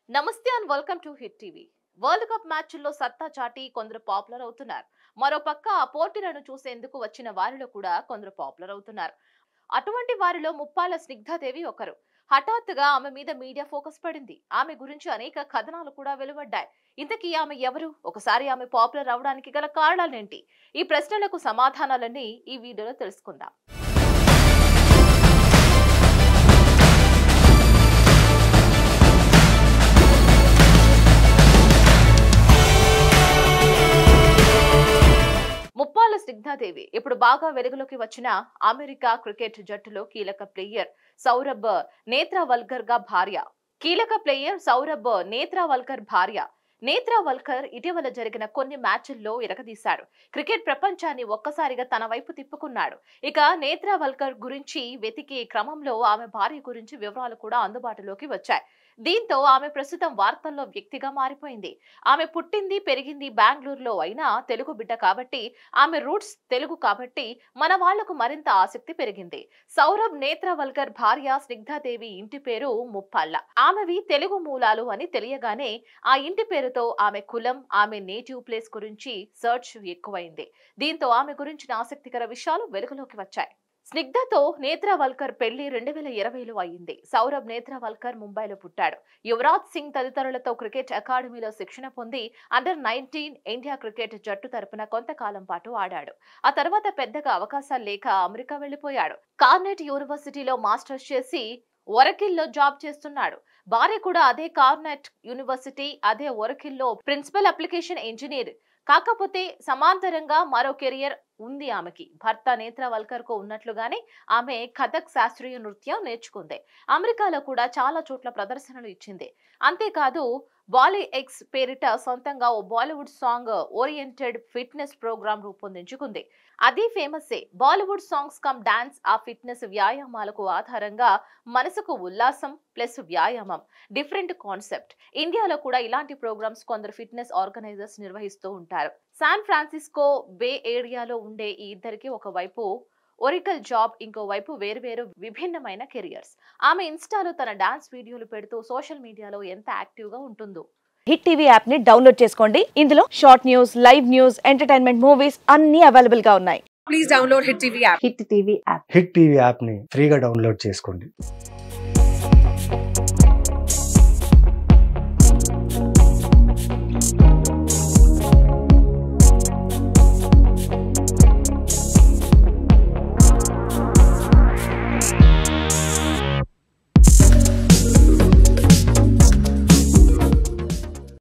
నమస్తే and welcome to hit TV. World cup మ్యాచ్ల్లో సత్తా చాటి కొందరు పాపులర్ అవుతున్నారు. మరోపక్క ఆ పోటీలను చూసేందుకు వచ్చిన వారిలో కూడా కొందరు పాపులర్ అవుతున్నారు. అటువంటి వారిలో ముప్పాల స్నిగ్ధాదేవి ఒకరు. హఠాత్తుగా ఆమె మీద మీడియా ఫోకస్ పడింది. ఆమె గురించి అనేక కథనాలు కూడా వెలువడ్డాయి. ఇంతకీ ఆమె ఎవరు? ఒకసారి ఆమె పాపులర్ అవడానికి గల కారణాలేంటి? ఈ ప్రశ్నలకు సమాధానాలన్నీ ఈ వీడియోలో తెలుసుకుందాం. ముప్పాల స్నిగ్ధాదేవి ఇప్పుడు బాగా వెలుగులోకి వచ్చిన అమెరికా క్రికెట్ జట్టులో కీలక ప్లేయర్ సౌరభ్ నేత్రావల్కర్ భార్య. నేత్రావల్కర్ ఇటీవల జరిగిన కొన్ని మ్యాచ్ల్లో ఇరగదీశాడు. క్రికెట్ ప్రపంచాన్ని ఒక్కసారిగా తన వైపు తిప్పుకున్నాడు. ఇక నేత్రావల్కర్ గురించి వెతికే క్రమంలో ఆమె భార్య గురించి వివరాలు కూడా అందుబాటులోకి వచ్చాయి. దీంతో ఆమె ప్రస్తుతం వార్తల్లో వ్యక్తిగా మారిపోయింది. ఆమె పుట్టింది పెరిగింది బెంగళూరులో అయినా తెలుగు బిడ్డ కాబట్టి, ఆమె రూట్స్ తెలుగు కాబట్టి మన వాళ్లకు మరింత ఆసక్తి పెరిగింది. సౌరభ్ నేత్రావల్కర్ భార్య స్నిగ్ధాదేవి ఇంటి పేరు ముప్పాళ్ళ. ఆమెవి తెలుగు మూలాలు అని తెలియగానే ఆ ఇంటి పేరుతో ఆమె కులం, ఆమె నేటివ్ ప్లేస్ గురించి సర్చ్ ఎక్కువైంది. దీంతో ఆమె గురించిన ఆసక్తికర విషయాలు వెలుగులోకి వచ్చాయి. స్నిగ్ధతో నేత్రావల్కర్ పెళ్లి 2020లో అయింది. సౌరభ్ నేత్రావల్కర్ ముంబైలో పుట్టాడు. యువరాజ్ సింగ్ తదితరులతో క్రికెట్ అకాడమీలో శిక్షణ పొంది అండర్-19 ఇండియా క్రికెట్ జట్టు తరపున కొంతకాలం పాటు ఆడాడు. ఆ తర్వాత పెద్దగా అవకాశాలు లేక అమెరికా వెళ్లిపోయాడు. కార్నెట్ యూనివర్సిటీలో మాస్టర్స్ చేసి ఒరకిల్లో జాబ్ చేస్తున్నాడు. భార్య కూడా అదే కార్నెట్ యూనివర్సిటీ, అదే ఒరకిల్లో ప్రిన్సిపల్ అప్లికేషన్ ఇంజనీర్. కాకపోతే సమాంతరంగా మరో కెరియర్ ఉంది ఆమెకి. భర్త నేత్రావల్కర్ కు ఉన్నట్లుగానే ఆమె కథక్ శాస్త్రీయ నృత్యం నేర్చుకుంది. అమెరికాలో కూడా చాలా చోట్ల ప్రదర్శనలు ఇచ్చింది. అంతేకాదు బాలీ ఎక్స్ పేరిట సొంతంగా ఓ Bollywood song oriented fitness program రూపొందించుకుంది. అది ఫేమసే. Bollywood songs cum dance. ఆ ఫిట్నెస్ వ్యాయామాలకు ఆధారంగా మనసుకు ఉల్లాసం ప్లస్ వ్యాయామం, డిఫరెంట్ కాన్సెప్ట్. ఇండియాలో కూడా ఇలాంటి ప్రోగ్రామ్స్ కొందరు ఫిట్నెస్ ఆర్గనైజర్స్ నిర్వహిస్తూ ఉంటారు. శాన్ ఫ్రాన్సిస్కో బే ఏరియాలో ఉండే ఈ ఇద్దరికి ఒకవైపు ఒరికల్ జాబ్, ఇంకోవైపు వేరువేరు విభిన్నమైన కెరియర్స్. ఆమె ఇన్స్టాలో తన డాన్స్ వీడియోలు పెడుతూ సోషల్ మీడియాలో ఎంత యాక్టివ్ గా ఉంటుందో. హిట్ టీవీ యాప్ ని డౌన్లోడ్ చేసుకోండి. ఇందులో short news, live news, entertainment movies అన్ని అవైలబుల్ గా ఉన్నాయి. Please download Hit TV app. Hit TV app hit TV app ని ఫ్రీగా డౌన్లోడ్ చేసుకోండి.